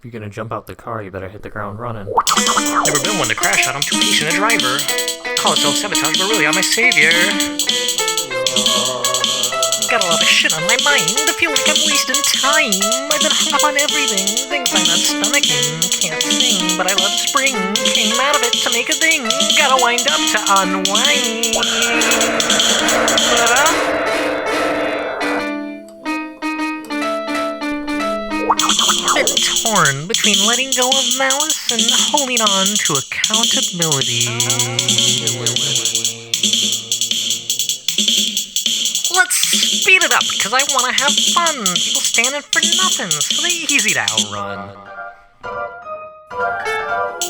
If you're gonna jump out the car, you better hit the ground running. Never been one to crash out, I'm too patient a driver. Call it self-sabotage, but really I'm my savior. Got a lot of shit on my mind, I feel like I'm wasting time. I've been hung up on everything, things I'm not stomaching. Can't sing, but I love spring. Came out of it to make a thing. Gotta wind up to unwind. Been torn between letting go of malice and holding on to accountability. Let's speed it up, because I want to have fun. People standing for nothing, so they easy to outrun.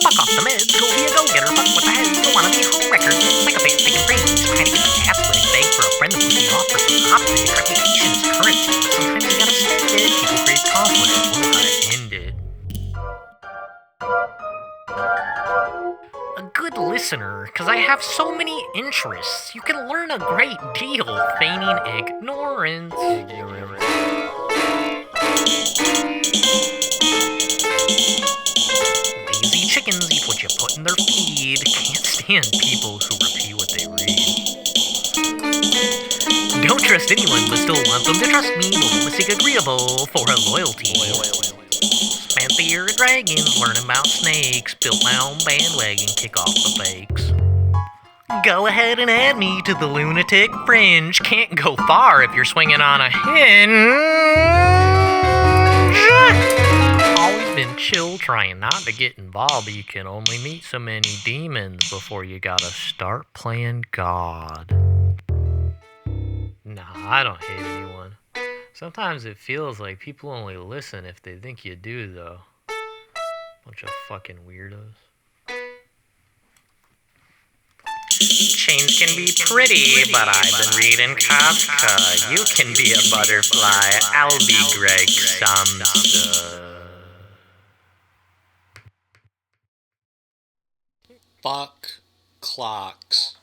Fuck off the meds, go be a go-getter, fuck what the heads, don't wanna be a home wrecker. Make a face, make a brain, trying to get the gas leg, beg for a friend to push me off for some optic. Reputation is currency, but sometimes you gotta spend it. People create conflict, know how to end it. A good listener, because I have so many interests. You can learn a great deal feigning ignorance. Lazy chickens eat what you put in their feed. Can't stand people who repeat what they read. Don't trust anyone, but still want them to trust me. Diplomacy agreeable for a loyalty. Spent the year at Dragons, learning about snakes. Built my own bandwagon, kick off the fakes. Go ahead and add me to the lunatic fringe. Can't go far if you're swinging on a hinge. Always been chill, trying not to get involved, but you can only meet so many demons before you gotta start playing God. Nah, I don't hate anyone. Sometimes it feels like people only listen if they think you do, though. Bunch of fucking weirdos. Chains can be pretty, but I've been reading Kafka. You can be a butterfly, I'll be Greg Samsa. Fuck clocks.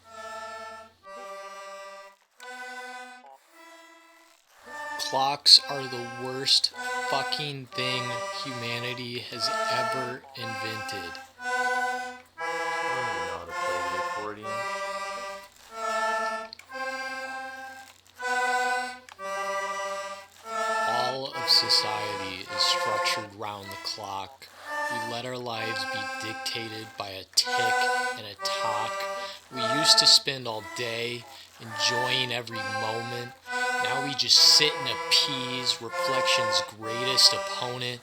Clocks are the worst fucking thing humanity has ever invented. I don't even know how to play the accordion. All of society is structured round the clock. We let our lives be dictated by a tick and a tock. We used to spend all day enjoying every moment. Now we just sit and appease reflection's greatest opponent.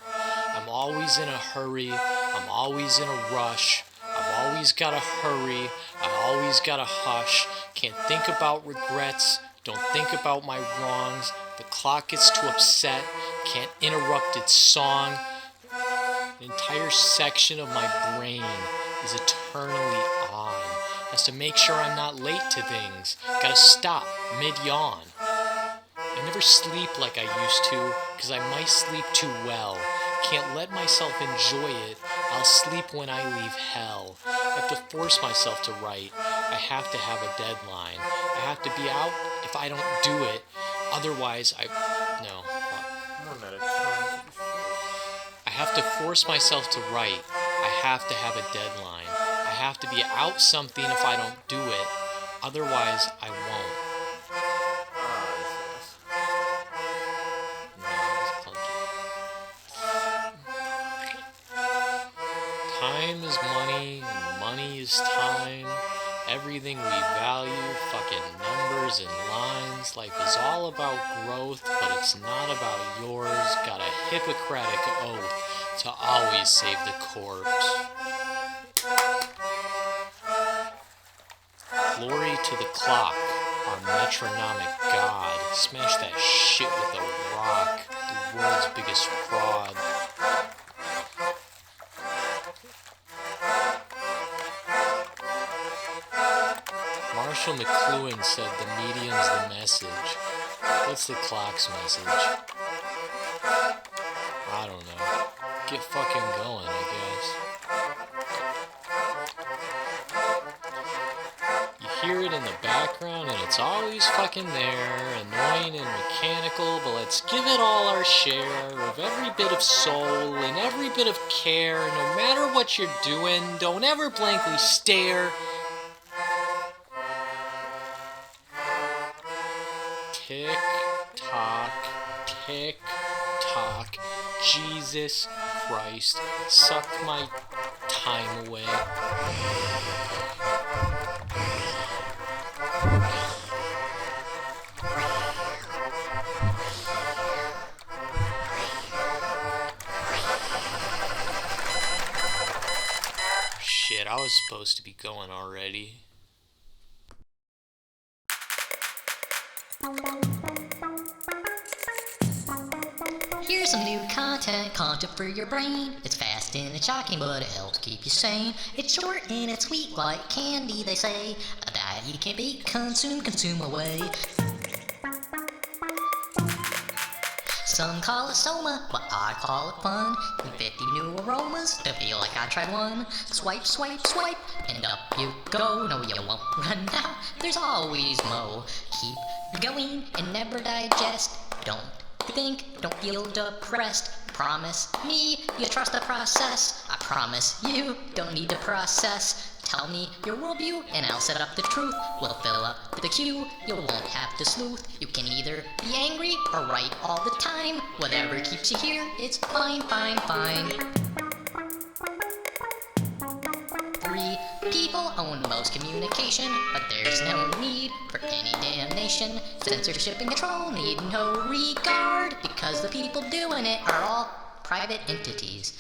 I'm always in a hurry. I'm always in a rush. I've always gotta hurry. I always gotta hush. Can't think about regrets. Don't think about my wrongs. The clock gets too upset. Can't interrupt its song. An entire section of my brain is eternally on. Has to make sure I'm not late to things. Gotta stop mid-yawn. I never sleep like I used to, because I might sleep too well. Can't let myself enjoy it. I'll sleep when I leave hell. I have to force myself to write. I have to have a deadline. I have to be out if I don't do it. Otherwise, I have to force myself to write. I have to have a deadline. I have to be out something if I don't do it. Otherwise, I won't. Time is money, and money is time. Everything we value, fucking numbers and lines. Life is all about growth, but it's not about yours. Got a Hippocratic oath to always save the corpse. Glory to the clock, our metronomic god. Smash that shit with a rock, the world's biggest fraud. Marshall McLuhan said the medium's the message. What's the clock's message? I don't know. Get fucking going, I guess. You hear it in the background and it's always fucking there, annoying and mechanical, but let's give it all our share of every bit of soul and every bit of care. No matter what you're doing, don't ever blankly stare. Tick tock, tick tock. Jesus Christ, suck my time away. Shit, I was supposed to be going already. Here's some new content for your brain. It's fast and it's shocking, but it helps keep you sane. It's short and it's sweet like candy, they say. A diet you can't beat, consume away. Some call it soma, but I call it fun. 50 new aromas to feel like I tried one. Swipe, swipe, swipe, and up you go. No, you won't run out, there's always more. Keep going and never digest. Don't think, don't feel depressed. Promise me you trust the process. I promise you don't need to process. Tell me your worldview and I'll set up the truth. We'll fill up the queue, you won't have to sleuth. You can either be angry or right all the time. Whatever keeps you here, it's fine, fine, fine. 3 people own most communication, but there's no need for any damnation. Censorship and control need no regard, because the people doing it are all private entities.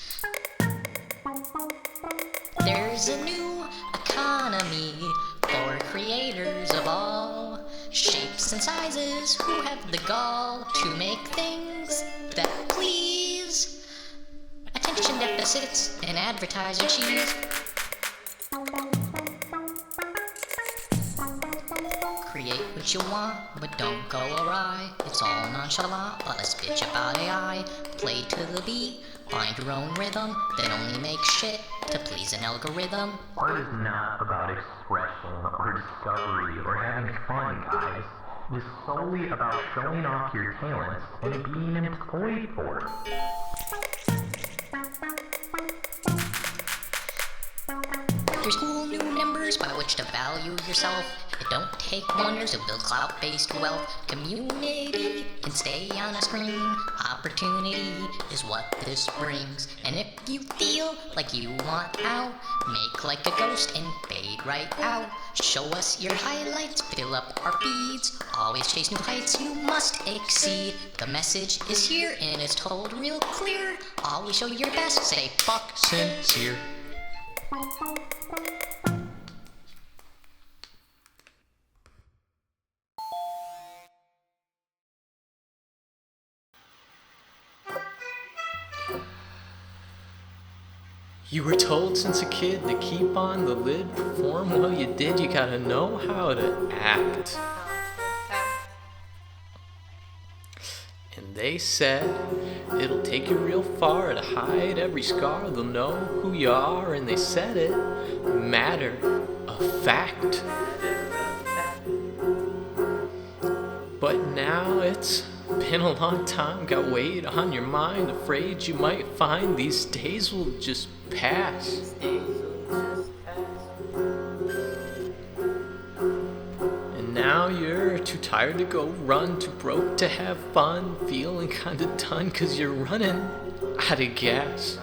There's a new economy for creators of all shapes and sizes who have the gall to make things that please attention deficits and advertiser cheese. Create what you want, but don't go awry. It's all nonchalant, but let's bitch about AI. Play to the beat, find your own rhythm, then only make shit to please an algorithm. Art is not about expression or discovery or having fun, guys. It is solely about showing off your talents and being employed for it. There's cool new numbers by which to value yourself. It don't take wonders to build clout-based wealth. Community can stay on a screen. Opportunity is what this brings. And if you feel like you want out, make like a ghost and fade right out. Show us your highlights, fill up our feeds. Always chase new heights, you must exceed. The message is here and it's told real clear. Always show your best, say fuck sincere. You were told since a kid to keep on the lid, perform well you did, you gotta know how to act. And they said, it'll take you real far to hide every scar, they'll know who you are, and they said it, matter of fact. But now it's been a long time, got weight on your mind, afraid you might find these days will just pass. And now you're too tired to go run, too broke to have fun, feeling kinda done 'cause you're running out of gas.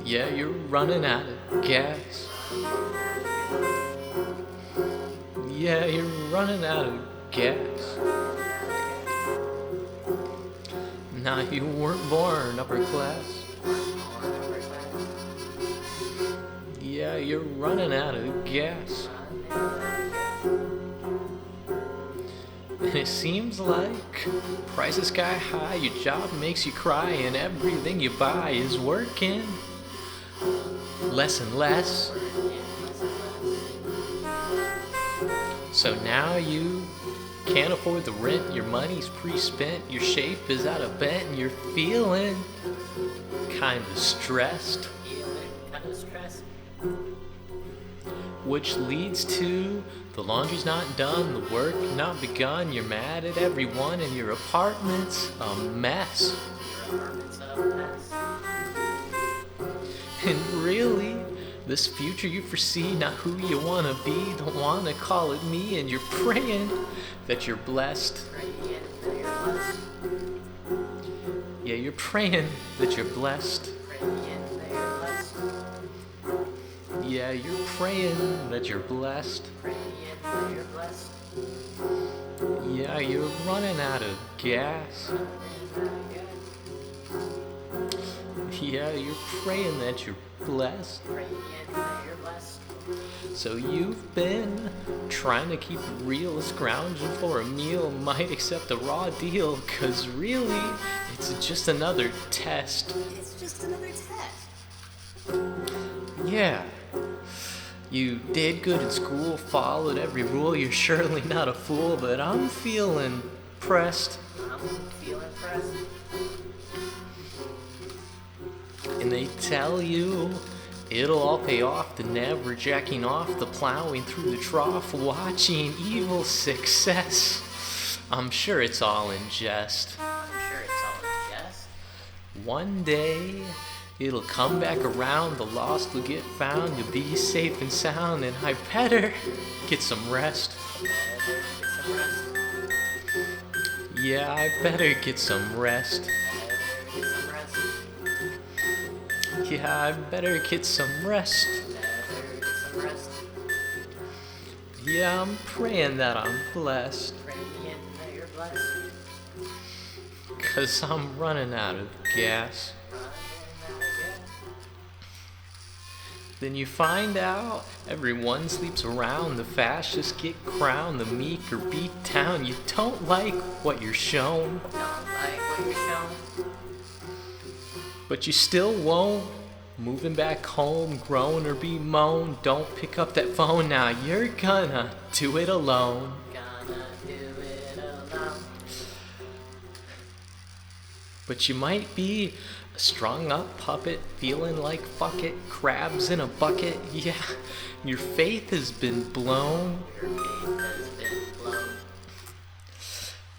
Yeah, you're running out of gas. Yeah, you're running out of gas. Nah, you weren't born upper class. Yeah, you're running out of gas. And it seems like prices sky high, your job makes you cry, and everything you buy is working less and less. So now you can't afford the rent, your money's pre-spent, your shape is out of bent, and you're feeling kinda stressed. which leads to the laundry's not done, the work not begun. You're mad at everyone, and your apartment's a mess. And really, this future you foresee, not who you wanna be, don't wanna call it me, and you're praying that you're blessed. Yeah, you're praying that you're blessed. Yeah, you're praying that you're blessed. Yeah, you're running out of gas. Yeah, you're praying that you're blessed. So you've been trying to keep it real, scrounging for a meal, might accept a raw deal, 'cause really, it's just another test. It's just another test. Yeah. You did good in school, followed every rule, you're surely not a fool, but I'm feeling pressed. And they tell you it'll all pay off, the never jacking off, the plowing through the trough, watching evil success. I'm sure it's all in jest. One day, it'll come back around, the lost will get found, you'll be safe and sound, and I better get some rest. Yeah, I better get some rest. Yeah, I better get some rest. Yeah, I'm praying that I'm blessed. 'Cause I'm running out of gas. Then you find out everyone sleeps around, the fascists get crowned, the meek are beat down. You don't like what you're shown. But you still won't. Moving back home, groan or be moaned. Don't pick up that phone now, you're gonna do it alone. But you might be a strung up puppet, feeling like fuck it, crabs in a bucket. Yeah, your faith has been blown.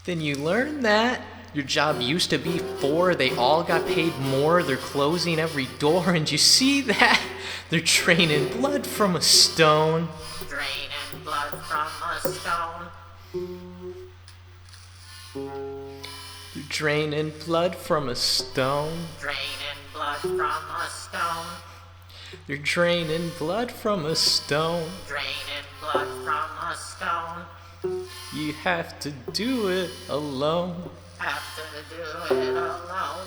Then you learn that your job used to be 4, they all got paid more, they're closing every door, and you see that they're draining blood from a stone. Draining blood from a stone. They're draining blood from a stone. Draining blood from a stone. They're draining blood from a stone. Draining blood from a stone. You have to do it alone. Have to do it alone.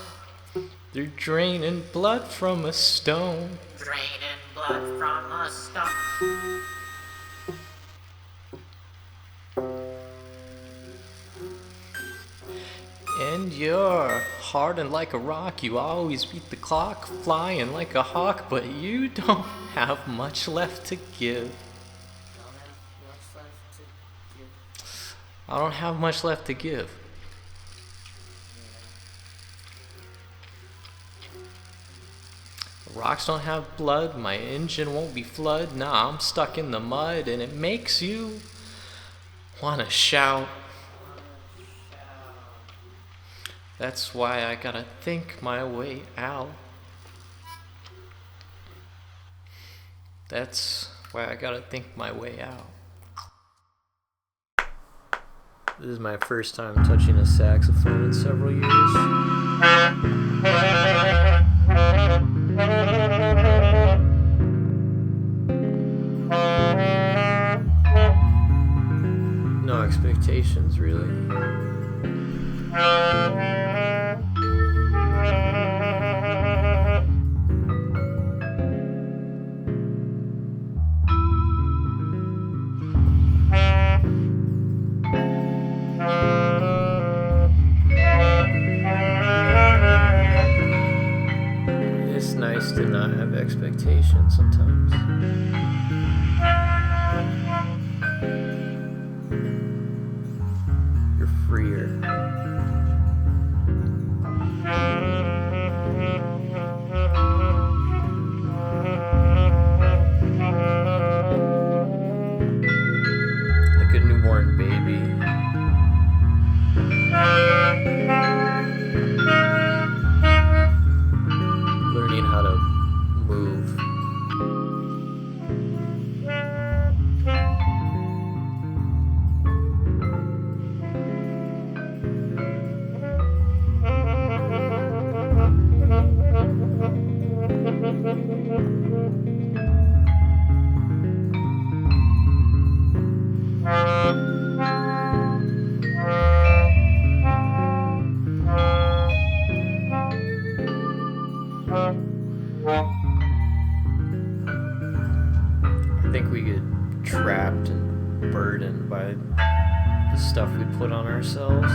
They're draining blood from a stone. Draining blood from a stone. And you're hardened like a rock, you always beat the clock, flying like a hawk, but you don't have much left to give. I don't have much left to give. Rocks don't have blood, my engine won't be flooded, nah, I'm stuck in the mud, and it makes you wanna shout. That's why I gotta think my way out. That's why I gotta think my way out. This is my first time touching a saxophone in several years. No expectations, really. It's nice to not have expectations sometimes. You're freer. I think we get trapped and burdened by the stuff we put on ourselves.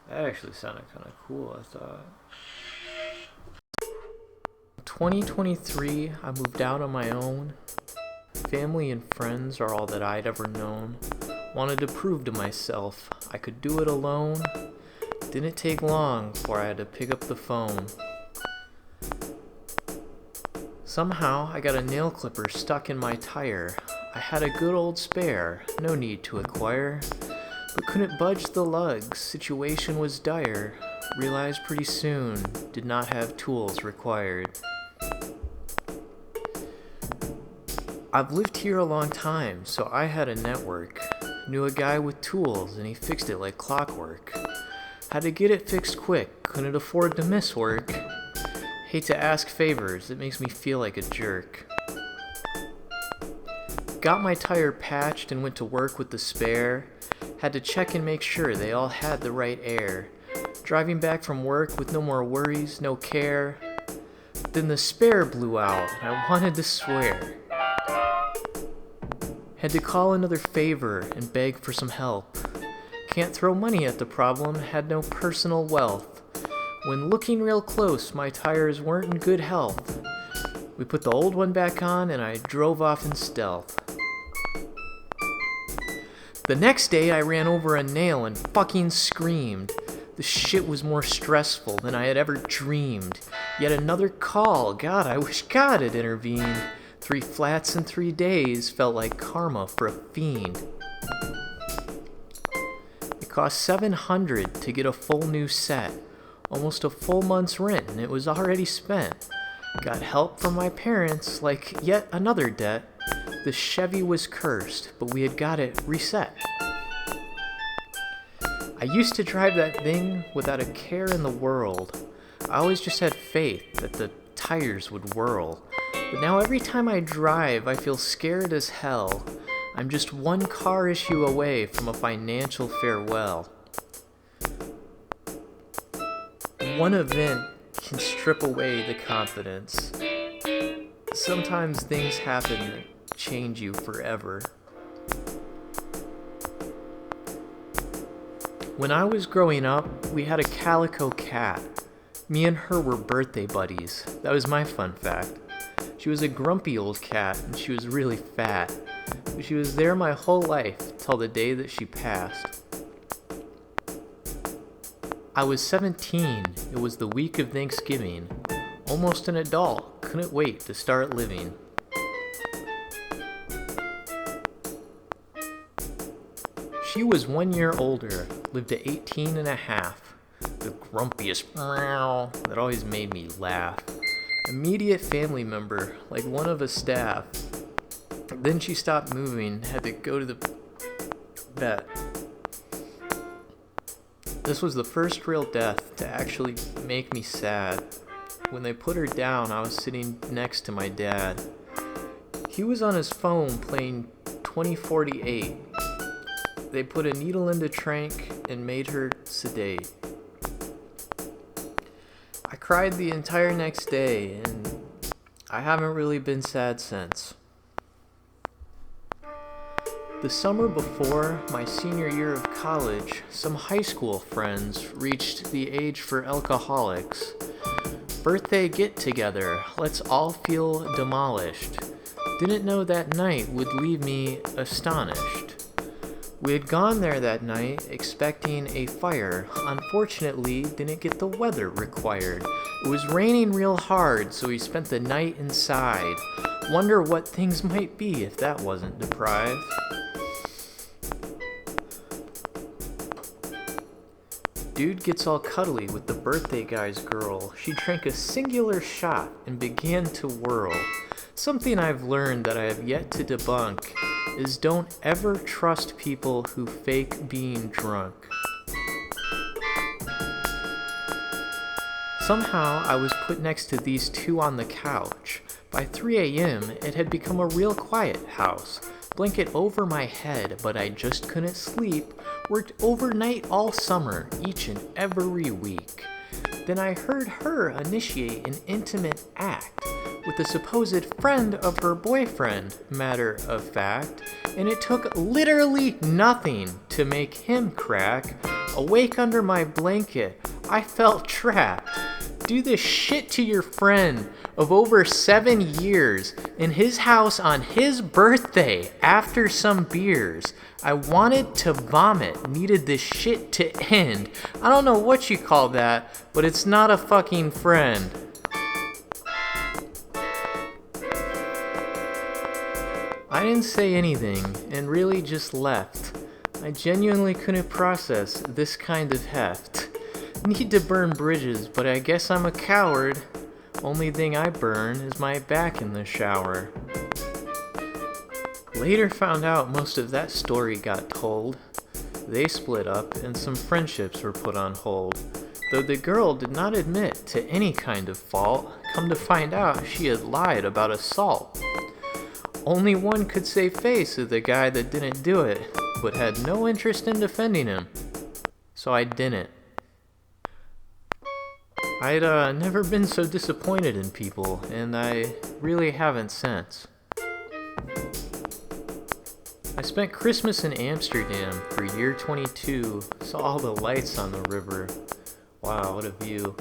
That actually sounded kind of cool, I thought. 2023, I moved out on my own. Family and friends are all that I'd ever known. Wanted to prove to myself I could do it alone. Didn't take long before I had to pick up the phone. Somehow, I got a nail clipper stuck in my tire. I had a good old spare, no need to acquire, but couldn't budge the lugs, situation was dire. Realized pretty soon, did not have tools required. I've lived here a long time, so I had a network. Knew a guy with tools and he fixed it like clockwork. Had to get it fixed quick, couldn't afford to miss work. Hate to ask favors, it makes me feel like a jerk. Got my tire patched and went to work with the spare. Had to check and make sure they all had the right air. Driving back from work with no more worries, no care. Then the spare blew out and I wanted to swear. Had to call another favor and beg for some help. Can't throw money at the problem, had no personal wealth. When looking real close, my tires weren't in good health. We put the old one back on and I drove off in stealth. The next day I ran over a nail and fucking screamed. The shit was more stressful than I had ever dreamed. Yet another call, God, I wish God had intervened. 3 flats in 3 days felt like karma for a fiend. It cost $700 to get a full new set. Almost a full month's rent and it was already spent. Got help from my parents, like yet another debt. The Chevy was cursed, but we had got it reset. I used to drive that thing without a care in the world. I always just had faith that the tires would whirl. But now every time I drive, I feel scared as hell. I'm just one car issue away from a financial farewell. One event can strip away the confidence. Sometimes things happen that change you forever. When I was growing up, we had a calico cat. Me and her were birthday buddies. That was my fun fact. She was a grumpy old cat, and she was really fat. But she was there my whole life, till the day that she passed. I was 17. It was the week of Thanksgiving. Almost an adult, couldn't wait to start living. She was 1 year older, lived to 18 and a half. The grumpiest meow that always made me laugh. Immediate family member, like one of a staff. Then she stopped moving, had to go to the vet. This was the first real death to actually make me sad. When they put her down, I was sitting next to my dad. He was on his phone playing 2048. They put a needle in the trank and made her sedate. I cried the entire next day, and I haven't really been sad since. The summer before my senior year of college, some high school friends reached the age for alcoholics. Birthday get-together, let's all feel demolished. Didn't know that night would leave me astonished. We had gone there that night expecting a fire. Unfortunately, didn't get the weather required. It was raining real hard, so we spent the night inside. Wonder what things might be if that wasn't deprived. Dude gets all cuddly with the birthday guy's girl. She drank a singular shot and began to whirl. Something I've learned that I have yet to debunk is don't ever trust people who fake being drunk. Somehow I was put next to these two on the couch. By 3 a.m. it had become a real quiet house. Blanket over my head, but I just couldn't sleep. Worked overnight all summer, each and every week. Then I heard her initiate an intimate act with a supposed friend of her boyfriend, matter of fact, and it took literally nothing to make him crack. Awake under my blanket, I felt trapped. Do this shit to your friend of over 7 years in his house on his birthday after some beers. I wanted to vomit, needed this shit to end. I don't know what you call that, but it's not a fucking friend. I didn't say anything and really just left. I genuinely couldn't process this kind of heft. Need to burn bridges, but I guess I'm a coward. Only thing I burn is my back in the shower. Later found out most of that story got told. They split up and some friendships were put on hold. Though the girl did not admit to any kind of fault, come to find out she had lied about assault. Only one could save face of the guy that didn't do it, but had no interest in defending him. So I didn't. I'd never been so disappointed in people, and I really haven't since. I spent Christmas in Amsterdam for year 22, saw all the lights on the river. Wow, what a view.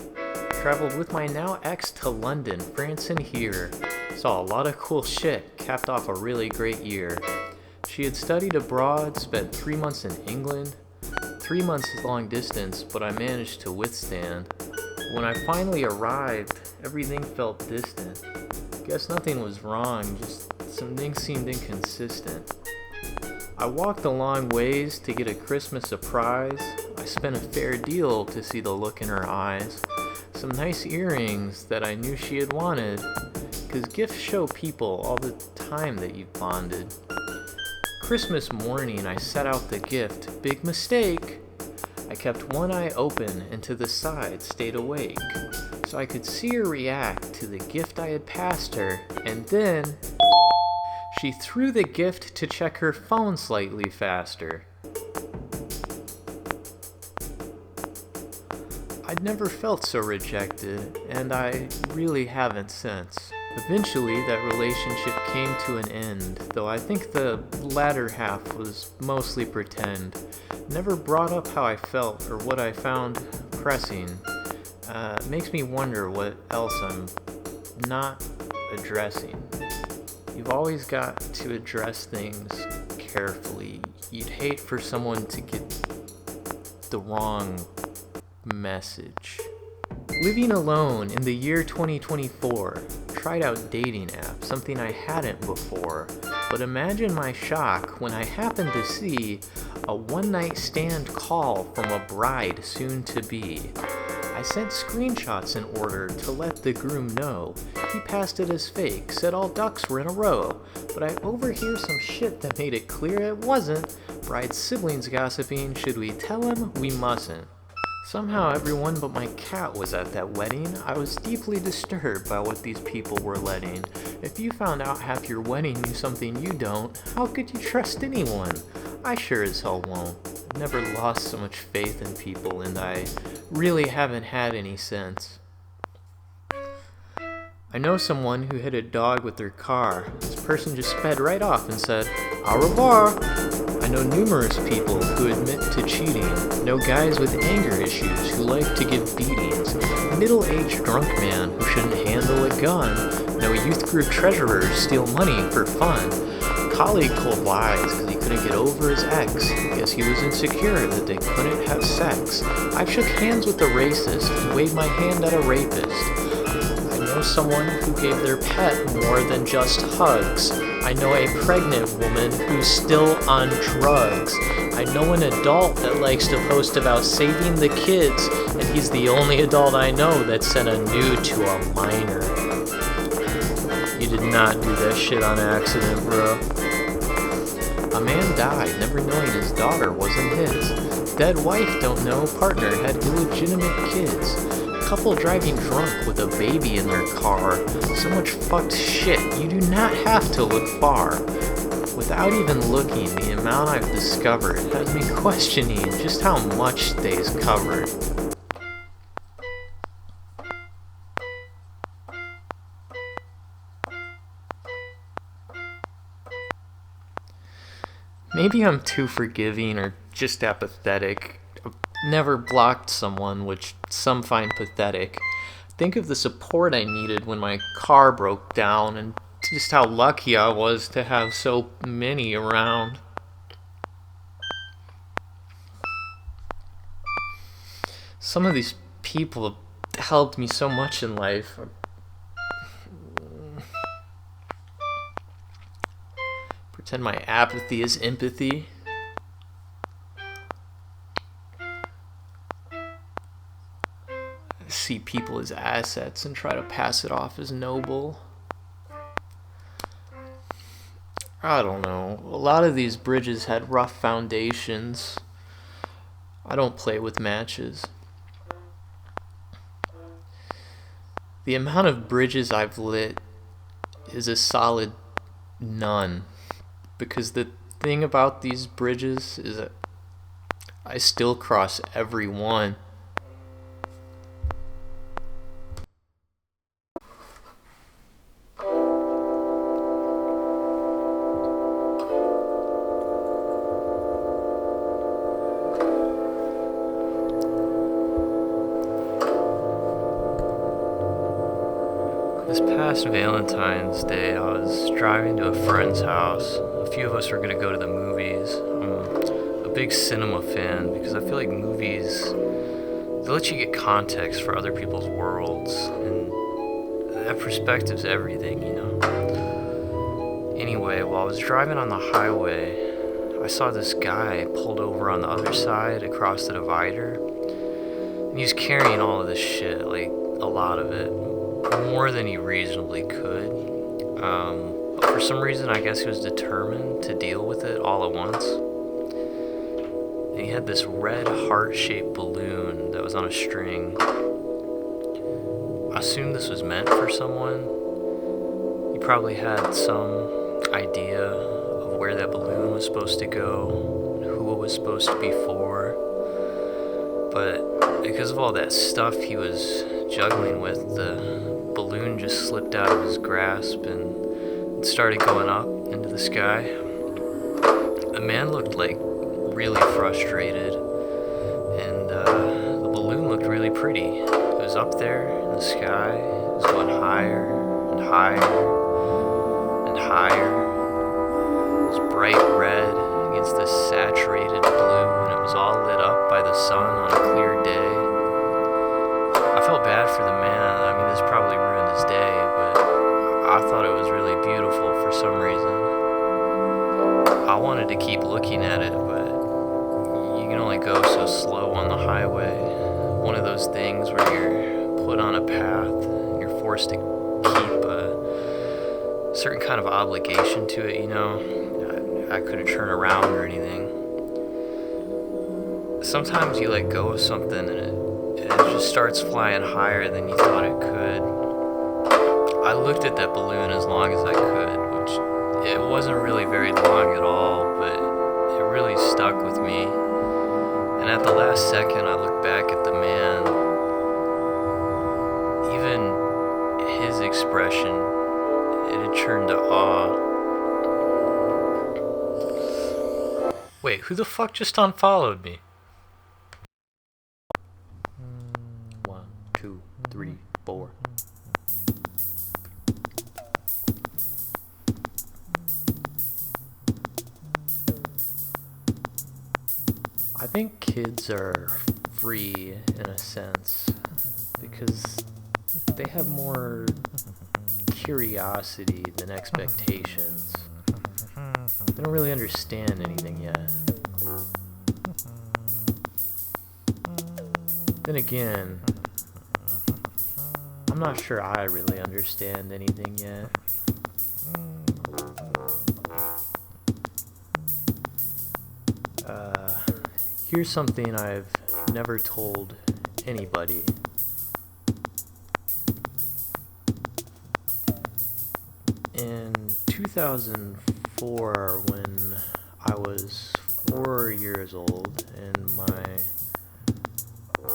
Traveled with my now ex to London, France and here. Saw a lot of cool shit, capped off a really great year. She had studied abroad, spent 3 months in England. 3 months long distance, but I managed to withstand. When I finally arrived, everything felt distant. Guess nothing was wrong, just some things seemed inconsistent. I walked a long ways to get a Christmas surprise. I spent a fair deal to see the look in her eyes. Some nice earrings that I knew she had wanted, 'cause gifts show people all the time that you've bonded. Christmas morning I set out the gift, big mistake. I kept one eye open and to the side stayed awake, so I could see her react to the gift I had passed her, and then she threw the gift to check her phone slightly faster. I'd never felt so rejected, and I really haven't since. Eventually, that relationship came to an end, though I think the latter half was mostly pretend. Never brought up how I felt or what I found pressing. Makes me wonder what else I'm not addressing. You've always got to address things carefully. You'd hate for someone to get the wrong message. Living alone in the year 2024, tried out dating apps, something I hadn't before. But imagine my shock when I happened to see a one-night stand call from a bride soon to be. I sent screenshots in order to let the groom know. He passed it as fake, said all ducks were in a row, but I overhear some shit that made it clear it wasn't. Bride's siblings gossiping, should we tell him? We mustn't. Somehow everyone but my cat was at that wedding. I was deeply disturbed by what these people were letting. If you found out half your wedding knew something you don't, how could you trust anyone? I sure as hell won't. I've never lost so much faith in people, and I really haven't had any since. I know someone who hit a dog with their car. This person just sped right off and said, au revoir. I know numerous people who admit to cheating. Know guys with anger issues who like to give beatings. A middle-aged drunk man who shouldn't handle a gun. Know youth group treasurers steal money for fun. Colleague told lies because he couldn't get over his ex. Guess he was insecure that they couldn't have sex. I've shook hands with a racist and waved my hand at a rapist. I know someone who gave their pet more than just hugs. I know a pregnant woman who's still on drugs. I know an adult that likes to post about saving the kids, and he's the only adult I know that sent a nude to a minor. You did not do that shit on accident, bro. A man died, never knowing his daughter wasn't his. Dead wife don't know partner had illegitimate kids. Couple driving drunk with a baby in their car. So much fucked shit, you do not have to look far. Without even looking, the amount I've discovered has me questioning just how much stays covered. Maybe I'm too forgiving or just apathetic. I've never blocked someone, which some find pathetic. Think of the support I needed when my car broke down and just how lucky I was to have so many around. Some of these people have helped me so much in life. Pretend my apathy is empathy. See people as assets and try to pass it off as noble. I don't know. A lot of these bridges had rough foundations. I don't play with matches. The amount of bridges I've lit is a solid none. Because the thing about these bridges is that I still cross every one. This past Valentine's Day, I was driving to a friend's house. A few of us were going to go to the movies. I'm a big cinema fan because I feel like movies, they let you get context for other people's worlds, and that perspective's everything, you know? Anyway, while I was driving on the highway, I saw this guy pulled over on the other side across the divider, and he was carrying all of this shit, like a lot of it. More than he reasonably could. But for some reason, I guess he was determined to deal with it all at once. And he had this red heart-shaped balloon that was on a string. I assumed this was meant for someone. He probably had some idea of where that balloon was supposed to go, and who it was supposed to be for. But because of all that stuff he was juggling with, the balloon just slipped out of his grasp and started going up into the sky. The man looked like really frustrated, and the balloon looked really pretty. It was up there in the sky, it was going higher and higher and higher. It was bright red against this saturated blue, and it was all lit up by the sun on a clear day. I felt bad for the man. I mean, this probably ruined his day, but I thought it was really beautiful for some reason. I wanted to keep looking at it, but you can only go so slow on the highway. One of those things where you're put on a path, you're forced to keep a certain kind of obligation to it, you know. I couldn't turn around or anything. Sometimes you let go of something and it just starts flying higher than you thought it could. I looked at that balloon as long as I could, which it wasn't really very long at all, but it really stuck with me. And at the last second, I looked back at the man. Even his expression, it had turned to awe. Wait, who the fuck just unfollowed me? 1, 2, 3, 4. I think kids are free in a sense because they have more curiosity than expectations. They don't really understand anything yet. Then again, I'm not sure I really understand anything yet. Here's something I've never told anybody. In 2004, when I was 4 years old and my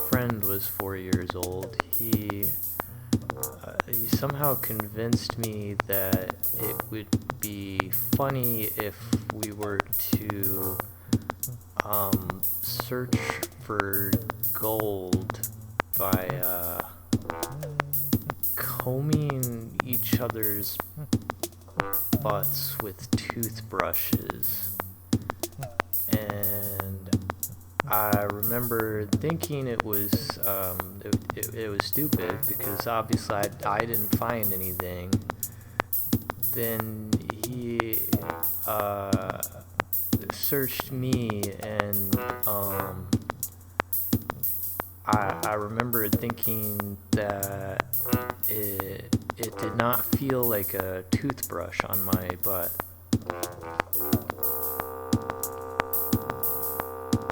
friend was 4 years old, he somehow convinced me that it would be funny if we were to search for gold by combing each other's butts with toothbrushes. And I remember thinking it was it was stupid because obviously I didn't find anything. Then he searched me, and I remember thinking that it did not feel like a toothbrush on my butt.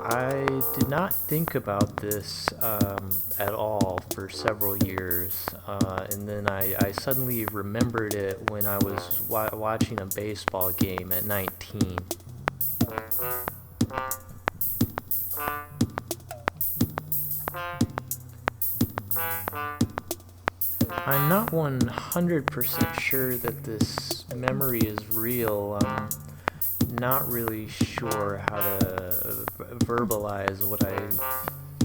I did not think about this at all for several years, and then I suddenly remembered it when I was watching a baseball game at 19. I'm not 100% sure that this memory is real. I'm not really sure how to verbalize what I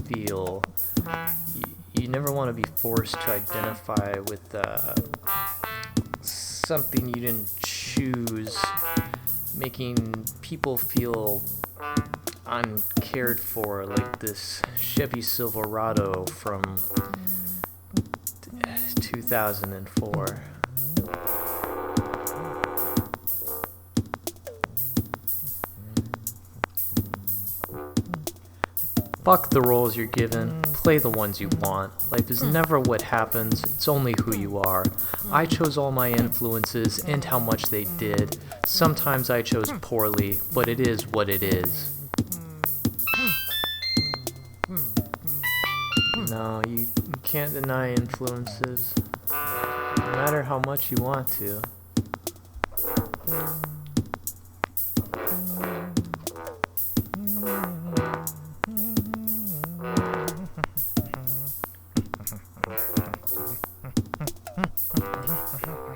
feel. You never want to be forced to identify with something you didn't choose, making people feel uncared for, like this Chevy Silverado from 2004. Fuck the roles you're given, play the ones you want. Life is never what happens, it's only who you are. I chose all my influences and how much they did. Sometimes I chose poorly, but it is what it is. No, you can't deny influences, no matter how much you want to.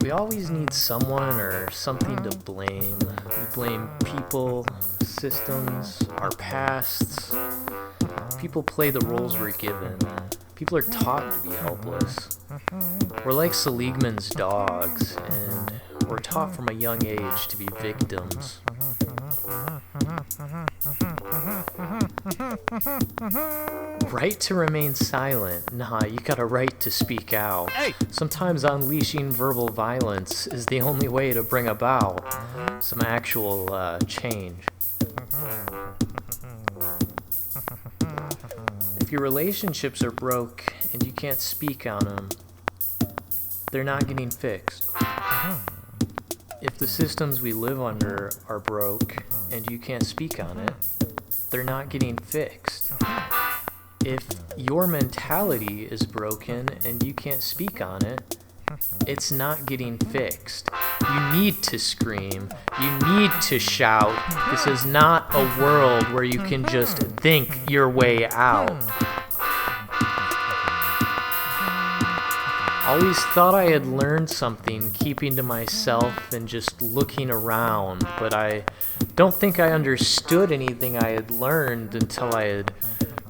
We always need someone or something to blame. We blame people, systems, our pasts. People play the roles we're given. People are taught to be helpless. We're like Seligman's dogs, and we're taught from a young age to be victims. Right to remain silent. Nah, you got a right to speak out. Sometimes unleashing verbal violence is the only way to bring about some actual change. If your relationships are broke and you can't speak on them, they're not getting fixed. If the systems we live under are broke and you can't speak on it, they're not getting fixed. If your mentality is broken and you can't speak on it, it's not getting fixed. You need to scream. You need to shout. This is not a world where you can just think your way out. I always thought I had learned something keeping to myself and just looking around, but I don't think I understood anything I had learned until I had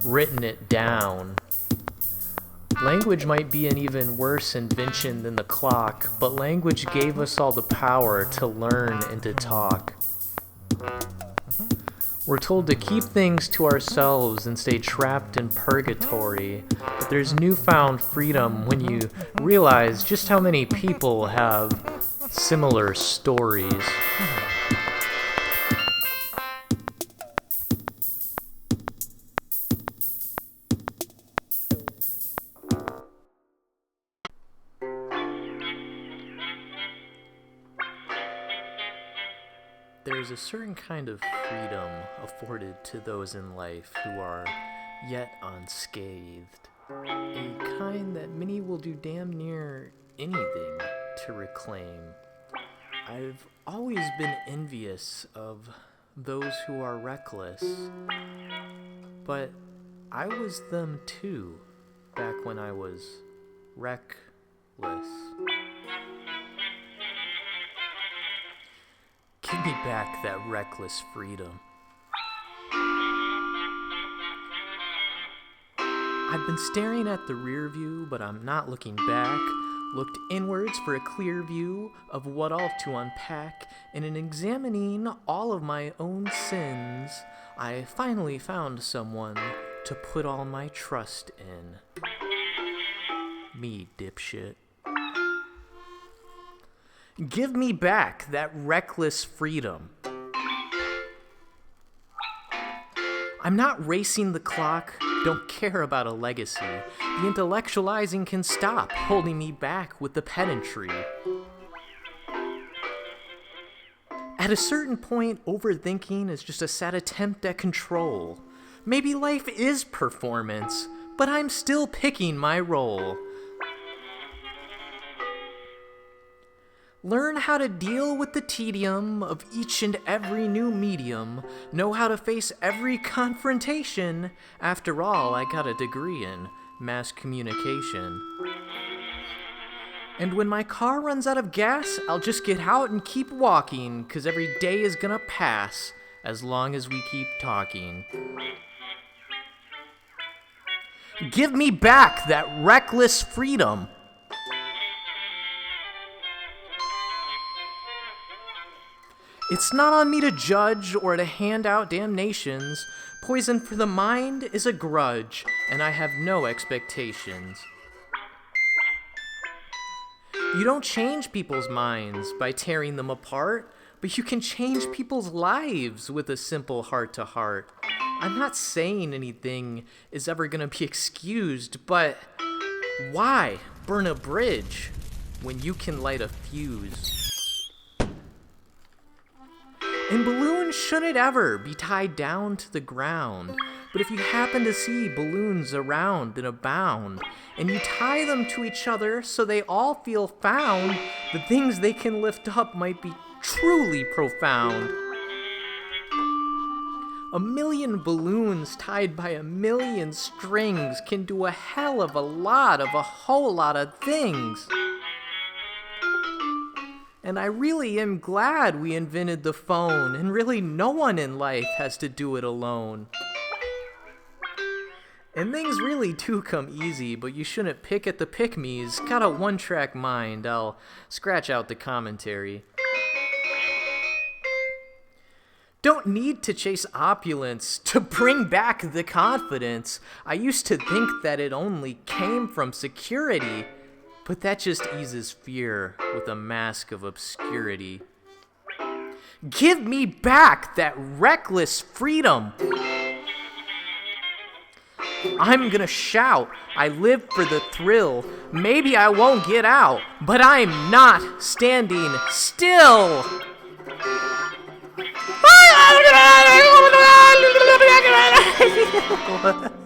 written it down. Language might be an even worse invention than the clock, but language gave us all the power to learn and to talk. We're told to keep things to ourselves and stay trapped in purgatory, but there's newfound freedom when you realize just how many people have similar stories. There's a certain kind of freedom afforded to those in life who are yet unscathed. A kind that many will do damn near anything to reclaim. I've always been envious of those who are reckless, but I was them too back when I was reckless. Give me back that reckless freedom. I've been staring at the rear view, but I'm not looking back. Looked inwards for a clear view of what all to unpack, and in examining all of my own sins, I finally found someone to put all my trust in. Me, dipshit. Give me back that reckless freedom. I'm not racing the clock, don't care about a legacy. The intellectualizing can stop holding me back with the pedantry. At a certain point, overthinking is just a sad attempt at control. Maybe life is performance, but I'm still picking my role. Learn how to deal with the tedium of each and every new medium. Know how to face every confrontation. After all, I got a degree in mass communication. And when my car runs out of gas, I'll just get out and keep walking, 'cause every day is gonna pass as long as we keep talking. Give me back that reckless freedom. It's not on me to judge or to hand out damnations. Poison for the mind is a grudge, and I have no expectations. You don't change people's minds by tearing them apart, but you can change people's lives with a simple heart-to-heart. I'm not saying anything is ever gonna be excused, but why burn a bridge when you can light a fuse? And balloons shouldn't ever be tied down to the ground. But if you happen to see balloons around and abound, and you tie them to each other so they all feel found, the things they can lift up might be truly profound. A million balloons tied by a million strings can do a hell of a lot of a whole lot of things. And I really am glad we invented the phone, and really no one in life has to do it alone. And things really do come easy, but you shouldn't pick at the pick-me's. Got a one-track mind, I'll scratch out the commentary. Don't need to chase opulence to bring back the confidence. I used to think that it only came from security, but that just eases fear with a mask of obscurity. Give me back that reckless freedom. I'm gonna shout, I live for the thrill. Maybe I won't get out, but I'm not standing still. What?